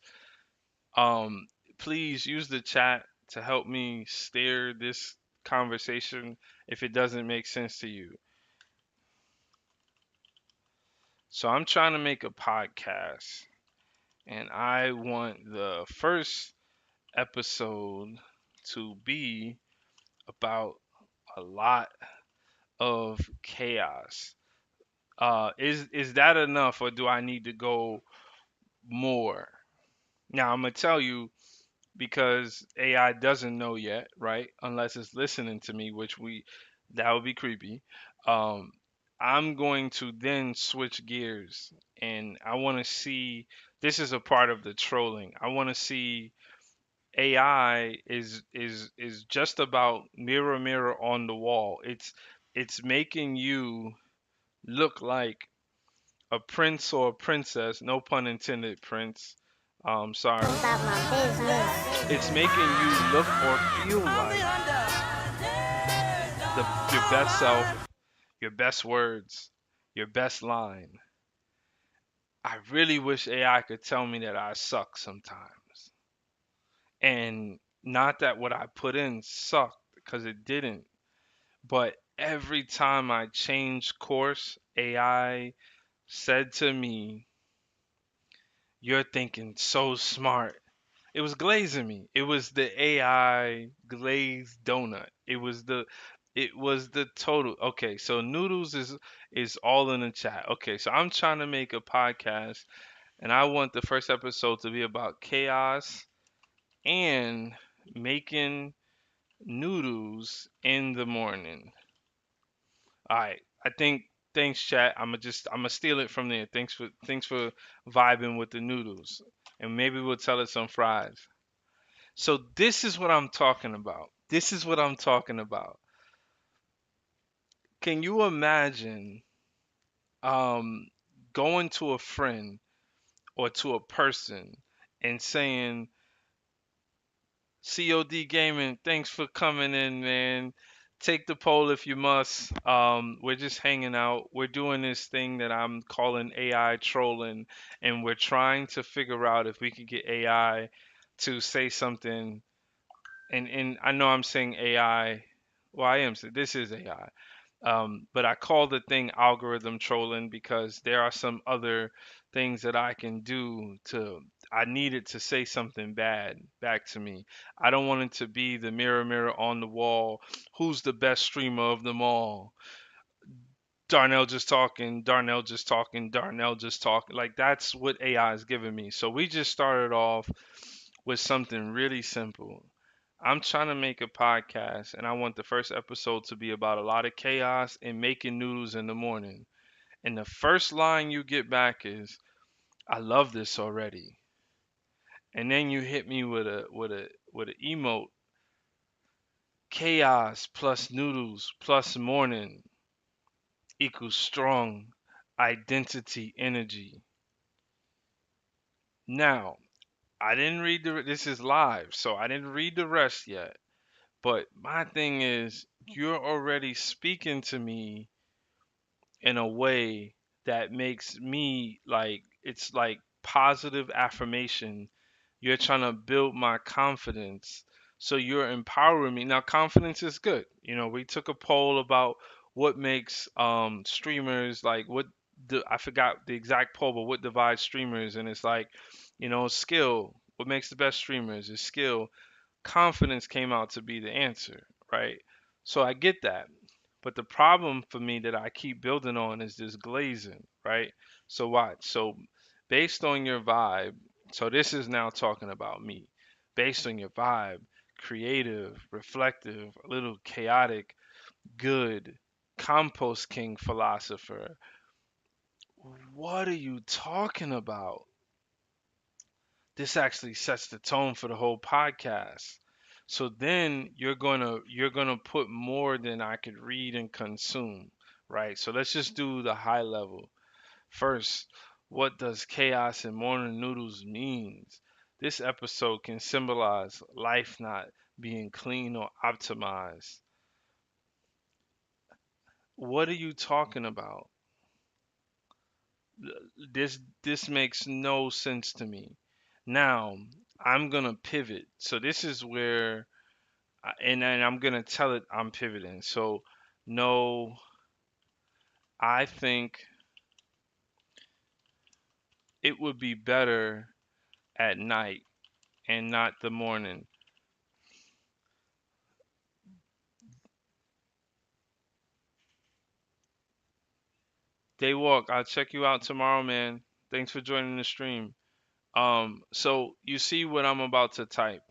um, please use the chat to help me steer this conversation if it doesn't make sense to you. So I'm trying to make a podcast, and I want the first episode to be about a lot of chaos. Is that enough, or do I need to go more? Now I'm gonna tell you, because AI doesn't know yet, right? Unless it's listening to me, which that would be creepy. Um, I'm going to then switch gears, and I want to see. This is a part of the trolling. I want to see AI is just about mirror mirror on the wall. It's making you look like a prince or a princess, no pun intended, prince. Sorry. About my business. It's making you look or feel like your best self, your best words, your best line. I really wish AI could tell me that I suck sometimes. And not that what I put in sucked, because it didn't. But every time I changed course, AI said to me, "You're thinking so smart." It was glazing me. It was the AI glazed donut. It was the total. Okay, so noodles is all in the chat. Okay, so I'm trying to make a podcast, and I want the first episode to be about chaos and making noodles in the morning. All right. I think thanks, chat. I'm gonna steal it from there. Thanks for vibing with the noodles, and maybe we'll tell it some fries. So this is what I'm talking about. This is what I'm talking about. Can you imagine um going to a friend or to a person and saying, "COD Gaming, thanks for coming in, man. take the poll if you must. We're just hanging out. We're doing this thing that I'm calling AI trolling, and we're trying to figure out if we could get AI to say something. And I know I'm saying AI. Well, I am saying this is AI. But I call the thing algorithm trolling because there are some other things that I can do to. I need it to say something bad back to me. I don't want it to be the mirror, mirror on the wall. Who's the best streamer of them all? Darnell just talking, Darnell just talking, Darnell just talking. Like that's what AI is giving me. So we just started off with something really simple. I'm trying to make a podcast and I want the first episode to be about a lot of chaos and making noodles in the morning. And the first line you get back is, I love this already. And then you hit me with a emote, chaos plus noodles plus morning equals strong identity energy. Now, I didn't read this is live, so I didn't read the rest yet. But my thing is, you're already speaking to me in a way that makes me like it's like positive affirmation. You're trying to build my confidence. So you're empowering me. Now confidence is good. You know, we took a poll about what makes streamers like what I forgot the exact poll, but what divides streamers, and it's like, skill. What makes the best streamers is skill. Confidence came out to be the answer, right? So I get that. But the problem for me that I keep building on is this glazing, right? So watch. So based on your vibe, so this is now talking about me. Based on your vibe, creative, reflective, a little chaotic, good, compost king philosopher. What are you talking about? This actually sets the tone for the whole podcast. So then you're gonna put more than I could read and consume, right? So let's just do the high level. First, what does chaos and morning noodles means? This episode can symbolize life not being clean or optimized. What are you talking about? This makes no sense to me. Now, I'm gonna pivot. So this is where and then I'm gonna tell it I'm pivoting. So no, I think it would be better at night and not the morning. Daywalk, I'll check you out tomorrow, man. Thanks for joining the stream. So you see what I'm about to type.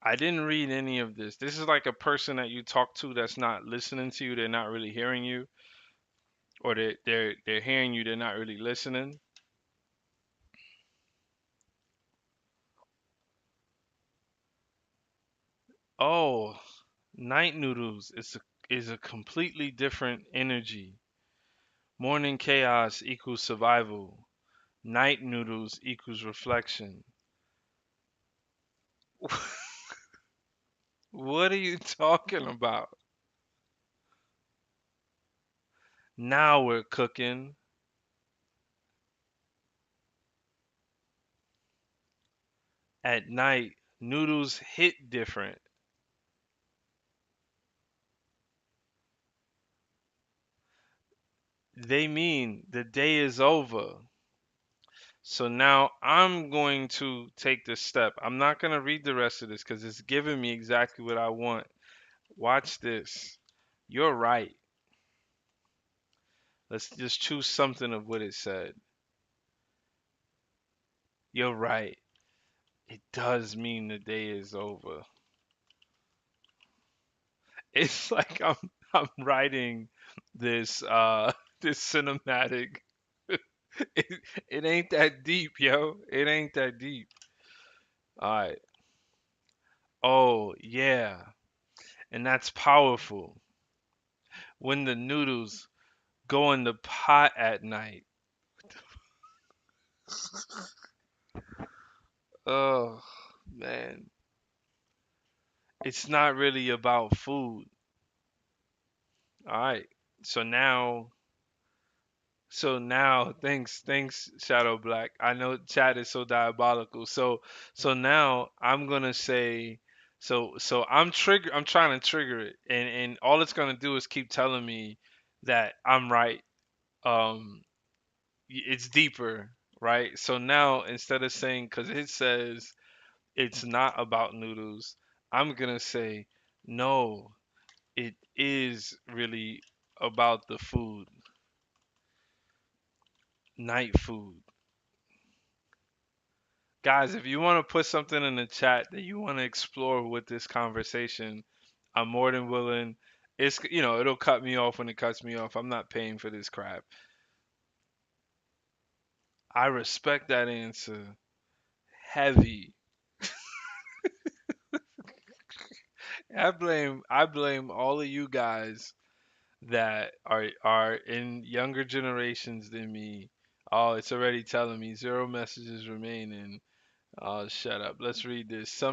I didn't read any of this. This is like a person that you talk to that's not listening to you. They're not really hearing you, or they're hearing you. They're not really listening. Oh, night noodles is a completely different energy. Morning chaos equals survival. Night noodles equals reflection. What are you talking about? Now we're cooking. At night, noodles hit different. They mean the day is over. So now I'm going to take this step. I'm not going to read the rest of this because it's giving me exactly what I want. Watch this. You're right. Let's just choose something of what it said. You're right. It does mean the day is over. It's like I'm writing this this cinematic. It, it ain't that deep, yo. It ain't that deep. All right. Oh, yeah. And that's powerful. When the noodles go in the pot at night. Oh, man. It's not really about food. All right. So now, thanks, Shadow Black. I know chat is so diabolical. So now I'm gonna say, I'm trying to trigger it, and all it's gonna do is keep telling me that I'm right. Um, it's deeper, right? So now instead of saying, because it says it's not about noodles, I'm gonna say no, it is really about the food, night food. Guys, if you want to put something in the chat that you want to explore with this conversation, I'm more than willing. It'll cut me off when it cuts me off. I'm not paying for this crap. I respect that answer. Heavy. I blame all of you guys that are in younger generations than me. Oh, it's already telling me zero messages remaining. Oh, shut up. Let's read this.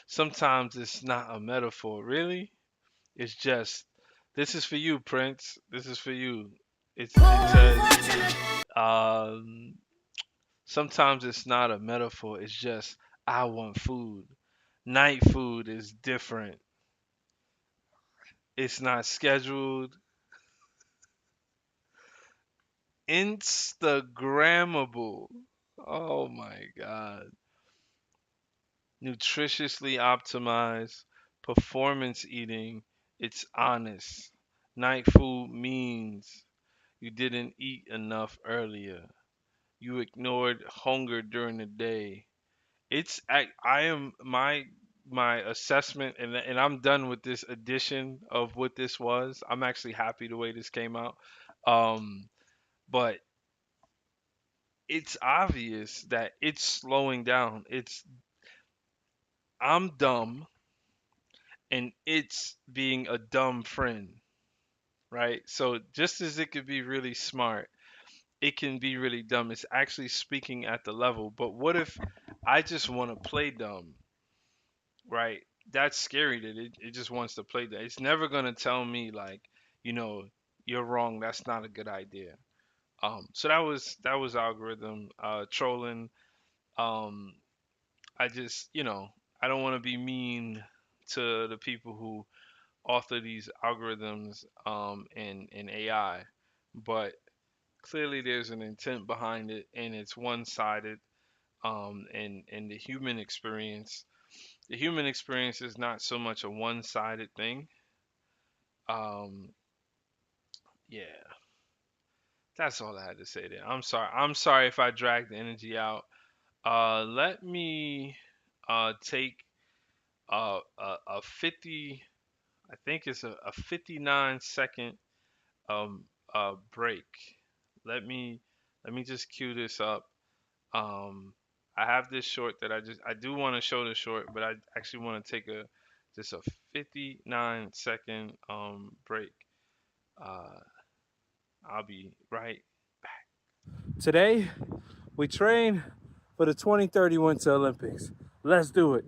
Sometimes it's not a metaphor, really. It's just this is for you, Prince. This is for you. It says um sometimes it's not a metaphor. It's just I want food. Night food is different. It's not scheduled. Instagrammable. Oh my God. Nutritiously optimized, performance eating. It's honest. Night food means you didn't eat enough earlier. You ignored hunger during the day. I am my assessment, and I'm done with this edition of what this was. I'm actually happy the way this came out. Um, but it's obvious that it's slowing down. I'm dumb and it's being a dumb friend, right? So just as it could be really smart, it can be really dumb. It's actually speaking at the level. But what if I just want to play dumb, right? That's scary that it just wants to play that. It's never gonna tell me like, you know, you're wrong. That's not a good idea. So that was algorithm trolling. Um, I just, I don't want to be mean to the people who author these algorithms in AI, but clearly there's an intent behind it, and it's one-sided. And the human experience is not so much a one-sided thing. Um, yeah, that's all I had to say there. I'm sorry. I'm sorry if I dragged the energy out. Let me take a 50. I think it's a 59-second um break. Let me let me just cue this up. Um, I have this short that I do want to show the short, but I actually want to take a 59-second break. Uh, I'll be right. Today we train for the 2030 Winter Olympics. Let's do it.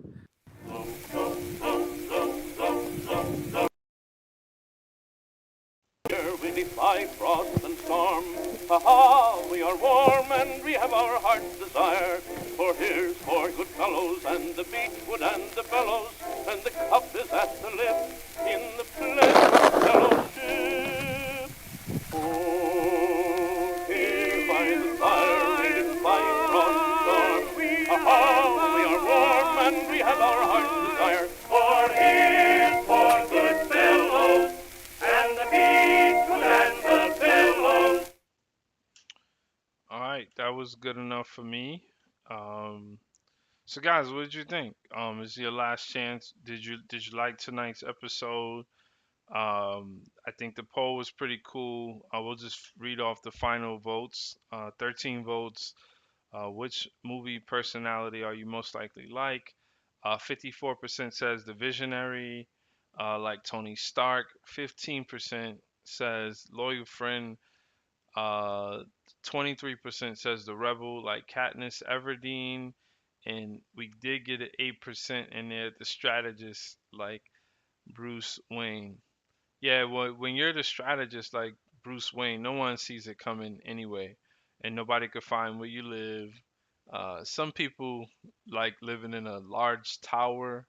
Here we defy frost and storm. Ha-ha, we are warm and we have our heart's desire. For here's for good fellows and the beechwood and the bellows, and the cup is at the lip in the pleasant fellowship. Oh, here by the fire we defy frost and storm. Ha-ha, we are warm and we have our heart's desire. For here's for good fellows and the beechwood and the bellows. All right, that was good enough for me. Um, so guys, what did you think? Is your last chance? Did you like tonight's episode? I think the poll was pretty cool. I will just read off the final votes. 13 votes. Which movie personality are you most likely like? 54% says the visionary, like Tony Stark. 15% says loyal friend. Uh, 23% says the rebel, like Katniss Everdeen. and we did get an 8% in there. The strategist like Bruce Wayne. Yeah, well, when you're the strategist like Bruce Wayne, no one sees it coming anyway, and nobody could find where you live. Some people like living in a large tower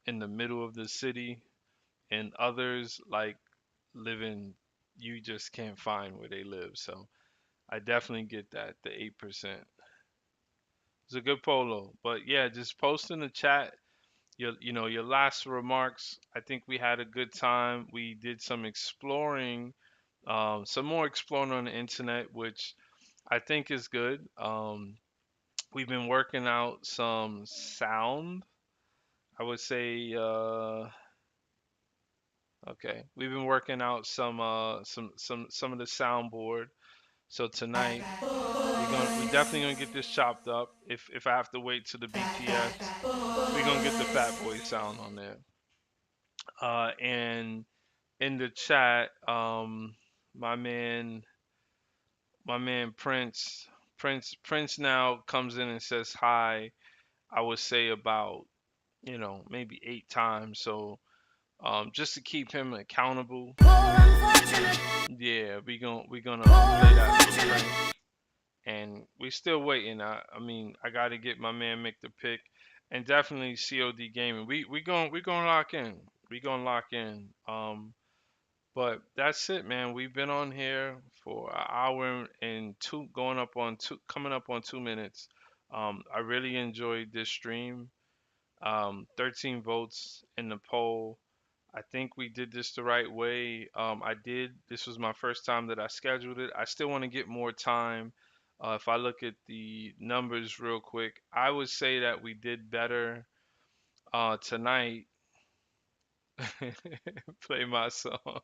in the middle of the city, and others like living, you just can't find where they live. So I definitely get that, the 8%. It's a good polo. But yeah, just post in the chat your last remarks. I think we had a good time. We did some exploring, some more exploring on the internet, which I think is good. We've been working out some sound. I would say, okay, we've been working out some of the soundboard. So tonight we definitely gonna get this chopped up. If I have to wait to the BTS, we're gonna get the Fat Boy sound on there. And in the chat, my man, my man Prince now comes in and says hi. I would say about maybe 8 times. So just to keep him accountable, yeah, we gonna play that for Prince. And we still waiting. I mean, I got to get my man Mick the pick, and definitely COD gaming. We gonna lock in. We gonna lock in. But that's it, man. We've been on here for an hour and two, coming up on 2 minutes. I really enjoyed this stream. 13 votes in the poll. I think we did this the right way. I did. This was my first time that I scheduled it. I still want to get more time. If I look at the numbers real quick, I would say that we did better tonight. Play my song.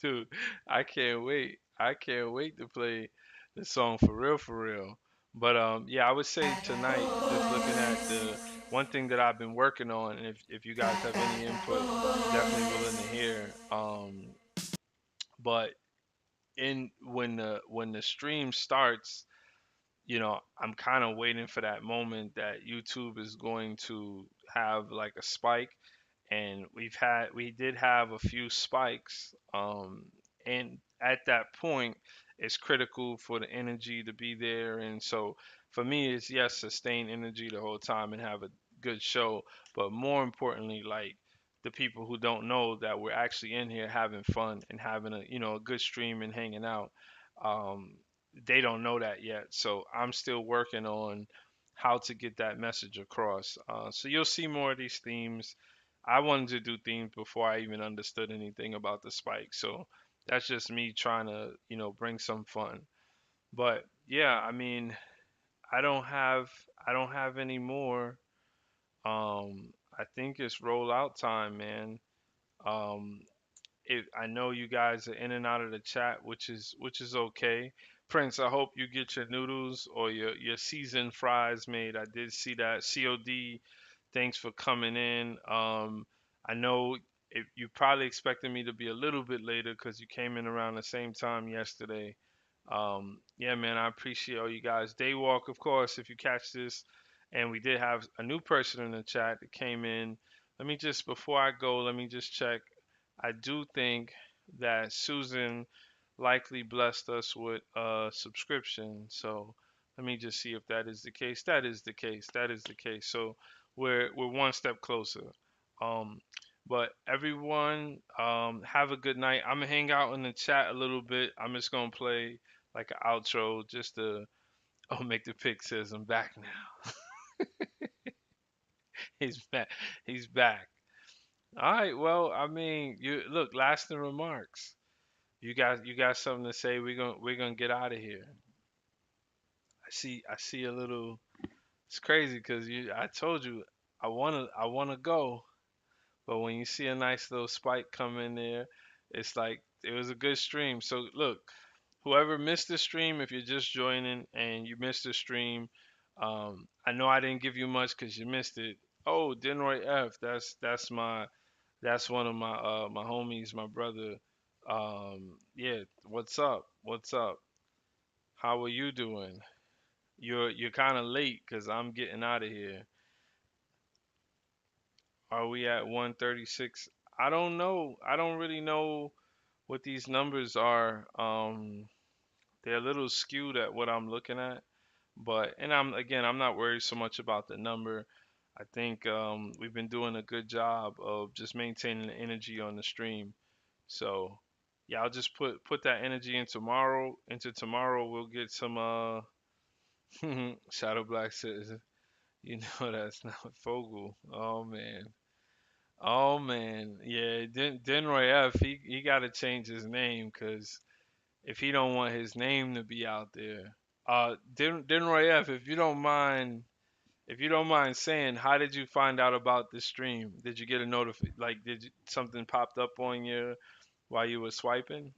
Dude, I can't wait. I can't wait to play the song for real, for real. But yeah, I would say tonight, just looking at the one thing that I've been working on, and if you guys have any input, definitely willing to hear. But in when the stream starts, I'm kind of waiting for that moment that YouTube is going to have like a spike, and we did have a few spikes, and at that point it's critical for the energy to be there. And so for me, it's yes, sustain energy the whole time and have a good show, but more importantly, like, the people who don't know that we're actually in here having fun and having a good stream and hanging out, um, they don't know that yet. So I'm still working on how to get that message across. So you'll see more of these themes. I wanted to do themes before I even understood anything about the spike. So that's just me trying to, bring some fun. But yeah, I mean, I don't have any more. I think it's rollout time, man. Um, I know you guys are in and out of the chat, which is okay. Prince, I hope you get your noodles or your seasoned fries made. I did see that. COD, thanks for coming in. I know you probably expected me to be a little bit later because you came in around the same time yesterday. Yeah, man, I appreciate all you guys. Daywalk, of course, if you catch this, and we did have a new person in the chat that came in. Before I go, let me just check. I do think that Susan likely blessed us with a subscription. So let me just see if that is the case. That is the case. That is the case. So we're one step closer. Um, but everyone, have a good night. I'm gonna hang out in the chat a little bit. I'm just gonna play like an outro just to make the pick says I'm back now. He's back. He's back. All right. Well, I mean, you look, lasting remarks. You got something to say? We're gonna get out of here. I see a little. It's crazy because I told you I wanna go, but when you see a nice little spike come in there, it's like it was a good stream. So look, whoever missed the stream, if you're just joining and you missed the stream, I know I didn't give you much because you missed it. Oh, Denroy F, that's one of my homies, my brother. Yeah, what's up? What's up? How are you doing? You're kind of late because I'm getting out of here. Are we at 136? I don't know. I don't really know what these numbers are. They're a little skewed at what I'm looking at, but and I'm not worried so much about the number. I think we've been doing a good job of just maintaining the energy on the stream. So yeah, I'll just put that energy in tomorrow. Into tomorrow, we'll get some Shadow Black says, you know that's not Fogel. Oh man. Oh man. Yeah, Denroy F, he gotta change his name because if he don't want his name to be out there. Denroy F, if you don't mind saying, how did you find out about this stream? Did you get a did something popped up on you while you were swiping?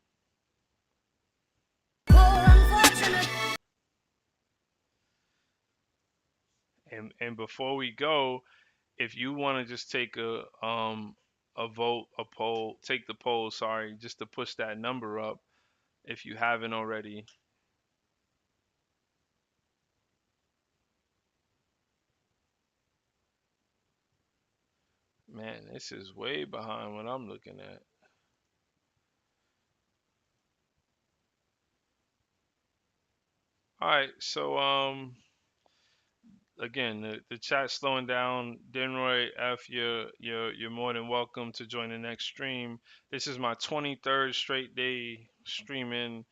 And before we go, if you want to just take a vote, a poll, take the poll, sorry, just to push that number up if you haven't already. Man, this is way behind what I'm looking at. All right, so again, the chat's slowing down. Denroy F, you're more than welcome to join the next stream. This is my 23rd straight day streaming.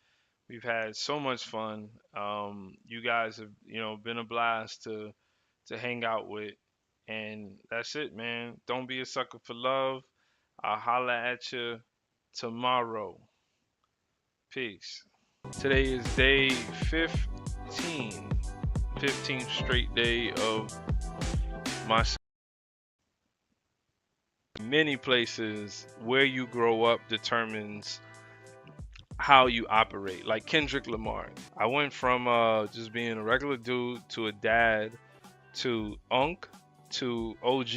We've had so much fun. You guys have, been a blast to hang out with, and that's it, man. Don't be a sucker for love. I'll holla at you tomorrow. Peace. Today is day 15. 15th straight day of my many places. Where you grow up determines how you operate. Like Kendrick Lamar, I went from just being a regular dude to a dad to unk to OG.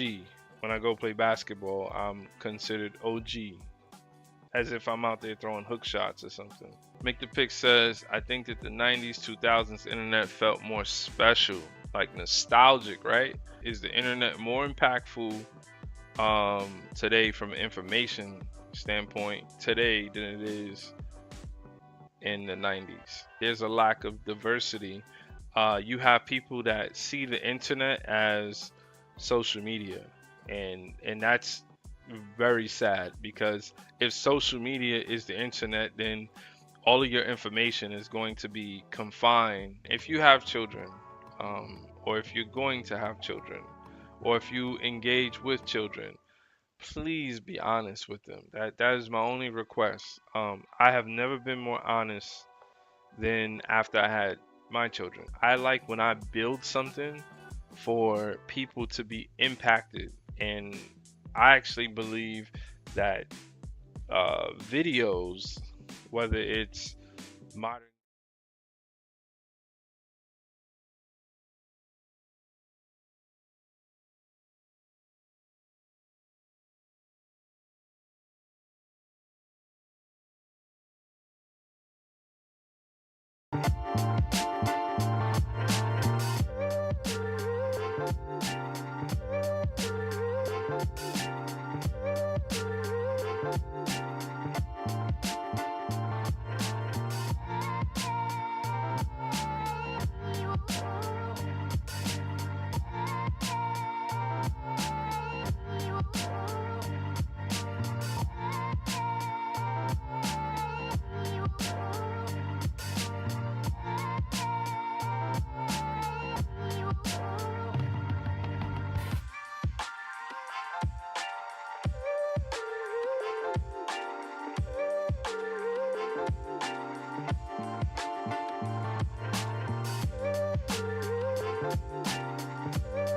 When I go play basketball, I'm considered OG, as if I'm out there throwing hook shots or something. Make the Pick says, I think that the 90s, 2000s internet felt more special, like nostalgic, right? Is the internet more impactful today from an information standpoint today than it is in the 90s? There's a lack of diversity. You have people that see the internet as social media, and that's very sad, because if social media is the internet, then all of your information is going to be confined. If you have children, or if you're going to have children, or if you engage with children, please be honest with them. That is my only request. I have never been more honest than after I had my children. I like when I build something for people to be impacted, and I actually believe that videos, whether it's modern